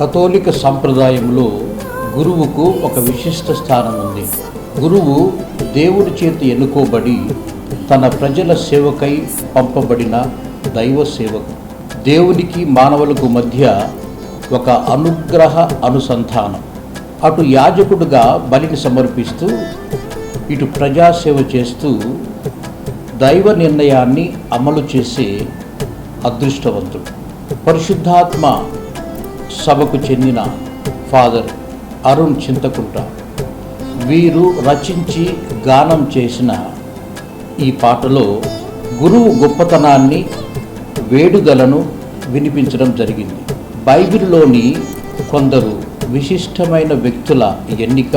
కథోలిక సంప్రదాయంలో గురువుకు ఒక విశిష్ట స్థానం ఉంది. గురువు దేవుడి చేత ఎన్నుకోబడి తన ప్రజల సేవకై పంపబడిన దైవ సేవకు. దేవునికి మానవులకు మధ్య ఒక అనుగ్రహ అనుసంధానం. అటు యాజకుడుగా బలిని సమర్పిస్తూ ఇటు ప్రజాసేవ చేస్తూ దైవ నిర్ణయాన్ని అమలు చేసే అదృష్టవంతుడు. పరిశుద్ధాత్మ సభకు చెందిన ఫాదర్ అరుణ్ చింతకుంట వీరు రచించి గానం చేసిన ఈ పాటలో గురువు గొప్పతనాన్ని, వేడుదలను వినిపించడం జరిగింది. బైబిల్లోని కొందరు విశిష్టమైన వ్యక్తుల ఎన్నిక,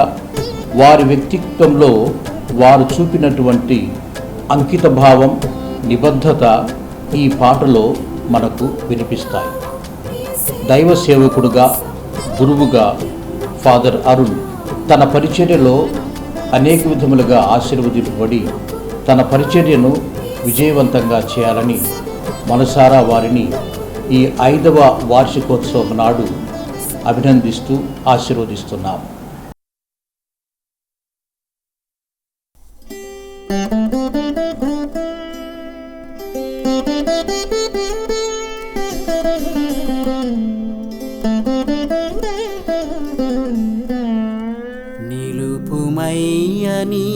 వారి వ్యక్తిత్వంలో వారు చూపినటువంటి అంకితభావం, నిబద్ధత ఈ పాటలో మనకు వినిపిస్తాయి. దైవ సేవకుడుగా, గురువుగా ఫాదర్ అరుణ్ తన పరిచర్యలో అనేక విధములుగా ఆశీర్వదింపబడి తన పరిచర్యను విజయవంతంగా చేయాలని మనసారా వారిని ఈ 5వ వార్షికోత్సవం నాడు అభినందిస్తూ ఆశీర్వదిస్తున్నాం. నిలుపుమయ్యని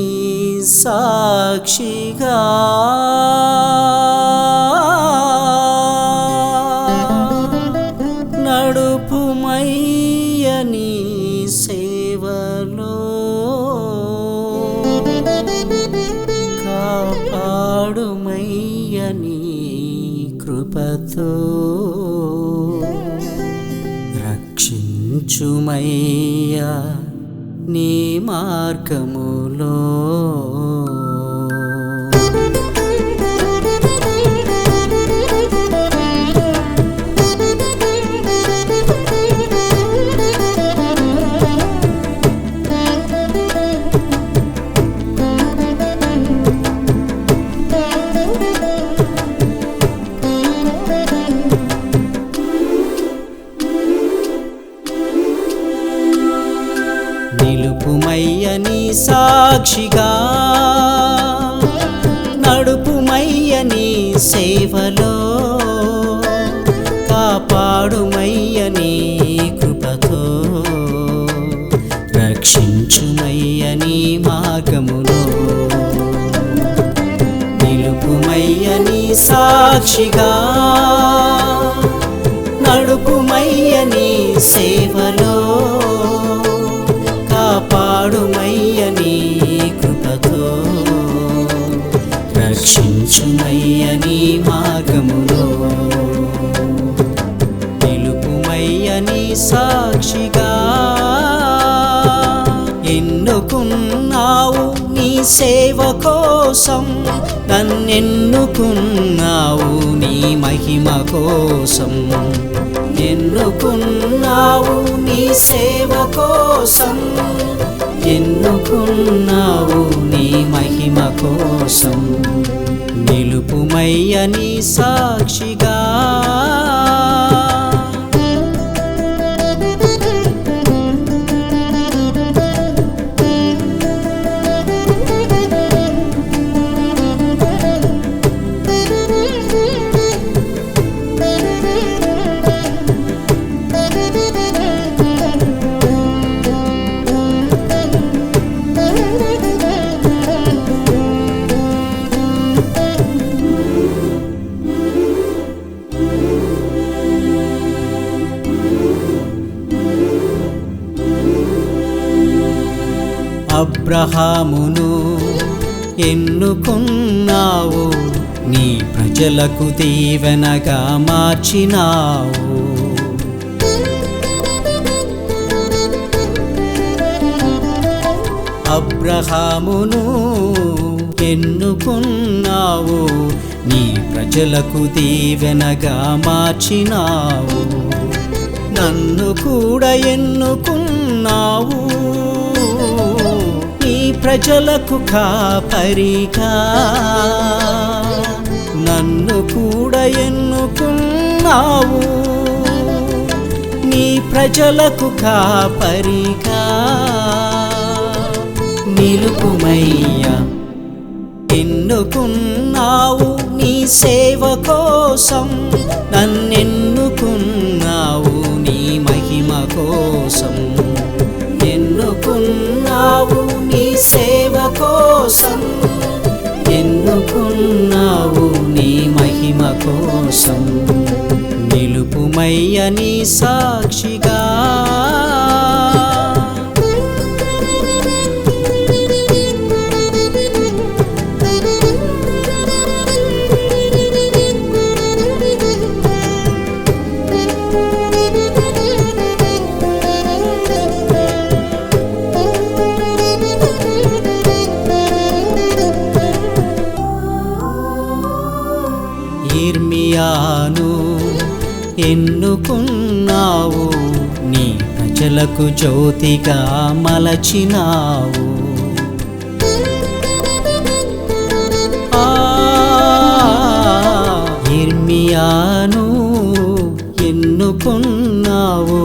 సాక్షిగా నడుపుమయ్యని సేవలో కాపాడుమయ్యని కృపతో రక్షించుమయ్యా నీ మార్గములో. నిలుపుమయ్యని సాక్షిగా నడుపుమయ్యని సేవలో కాపాడుమయ్యని కృపతో రక్షించుమయ్యని మార్గములో. నిలుపుమయ్యని సాక్షిగా నడుపుమయ్యని సేవలో కాపాడుమయ్యని కృపతో రక్షించుమయ్యని మార్గములో. నిలుపుమయ్యని సాక్షిగా ఎన్నుకున్నావు నీ సేవ కోసం, నన్నెన్నుకున్నావు నీ మహిమ కోసం. ఎన్నుకున్నావు నీ సేవ కోసం, ఎన్నుకున్నావు నీ మహిమ కోసం. నిలుపుమయ్యని సాక్షిగా అబ్రహామును ఎన్నుకున్నావు, నీ ప్రజలకు దీవెనగా మార్చినావు. అబ్రహామును ఎన్నుకున్నావు, నీ ప్రజలకు దీవెనగా మార్చినావు. నన్ను కూడా ఎన్నుకున్నావు, నీ ప్రజలకు కాపరిగా. నన్ను కూడా ఎన్నుకున్నావు, నీ ప్రజలకు కాపరిగా నిలుపుమయ్యా. ఎన్నుకున్నావు నీ సేవ కోసం, నన్నెన్నుకున్నావు నీ మహిమ కోసం. ఎన్నుకున్నావు నీ సేవ కోసం, ఎన్నుకున్నావు నీ మహిమ కోసం. నిలుపుమయ్య నీ సాక్షిగా. యిర్మీయాను ఎన్నుకున్నావు, నీ ప్రజలకు జ్యోతిగా మలచినావు. యిర్మీయాను ఎన్నుకున్నావు,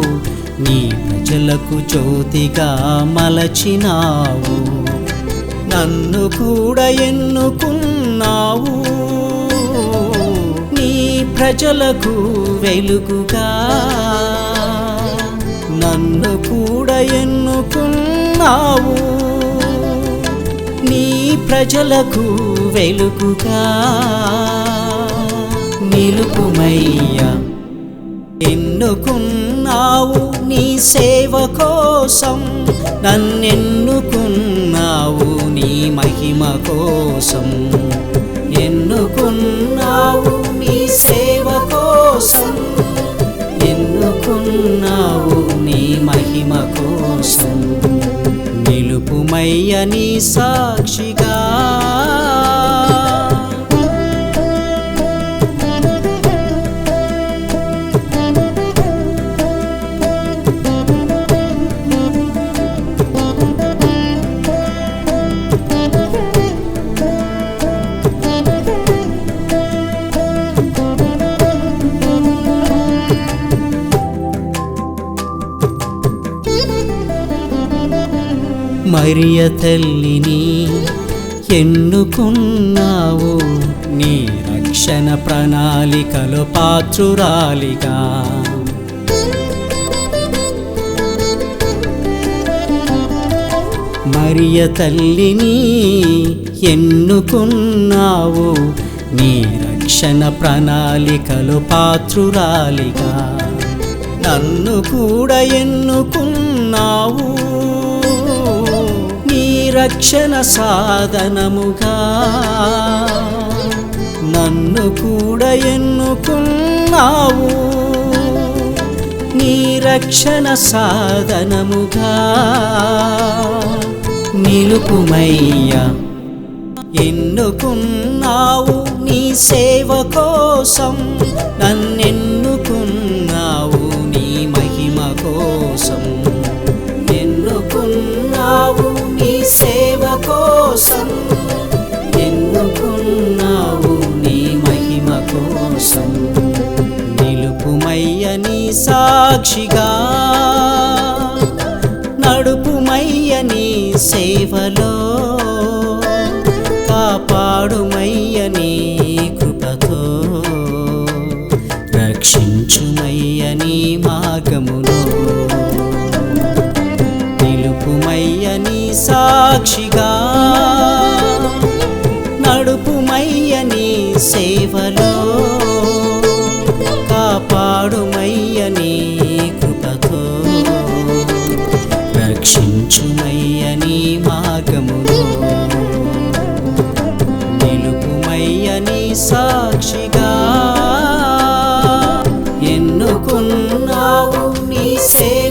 నీ ప్రజలకు జ్యోతిగా మలచినావు. నన్ను కూడా ఎన్నుకున్నావు, ప్రజలకు వెలుగుగా. నన్ను కూడా ఎన్నుకున్నావు, నీ ప్రజలకు వెలుగుగా. నిలుపుమయ్యా. ఎన్నుకున్నావు నీ సేవ కోసం, నన్నెన్నుకున్నావు నీ మహిమ కోసం. ఎన్నుకున్నావు నీ సేవ కోసం, ఎన్నుకున్నావు నీ మహిమ కోసం. నిలుపుమయ్య నీ సాక్షిగా. మరియ తల్లిని ఎన్నుకున్నావు, నీ రక్షణ ప్రణాళికలో పాత్రురాలిగా. మరియ తల్లిని ఎన్నుకున్నావు, నీ రక్షణ ప్రణాళికలో పాత్రురాలిగా. నన్ను కూడా ఎన్నుకున్నావు, రక్షణ సాధనముగా. నన్ను కూడా ఎన్నుకున్నావు, నీ రక్షణ సాధనముగా. నిలుపుమయ్యా. ఎన్నుకున్నావు నీ సేవ కోసం, నన్నెన్నుకున్నావు నీ మహిమ కోసం. ఎన్నుకున్నావు నీ సేవ కోసం, ఎన్నుకున్నావు నీ మహిమ కోసం. నిలుపుమయ్య నీ సాక్షిగా. నడుపుమయ్య నీ సేవలో, కాపాడుమయ్య నీ కృపతో. రక్షించుమయ్య నీ మార్గములో. నిలుపుమయ్య నీ సాక్షిగా. నడుపుమయ్య నీ సేవలో, కాపాడుమయ్య నీ కృపతో. రక్షించుమయ్య నీ మార్గములో. నిలుపుమయ్య నీ సాక్షిగా. ఎన్నుకున్నావు నీ సేవ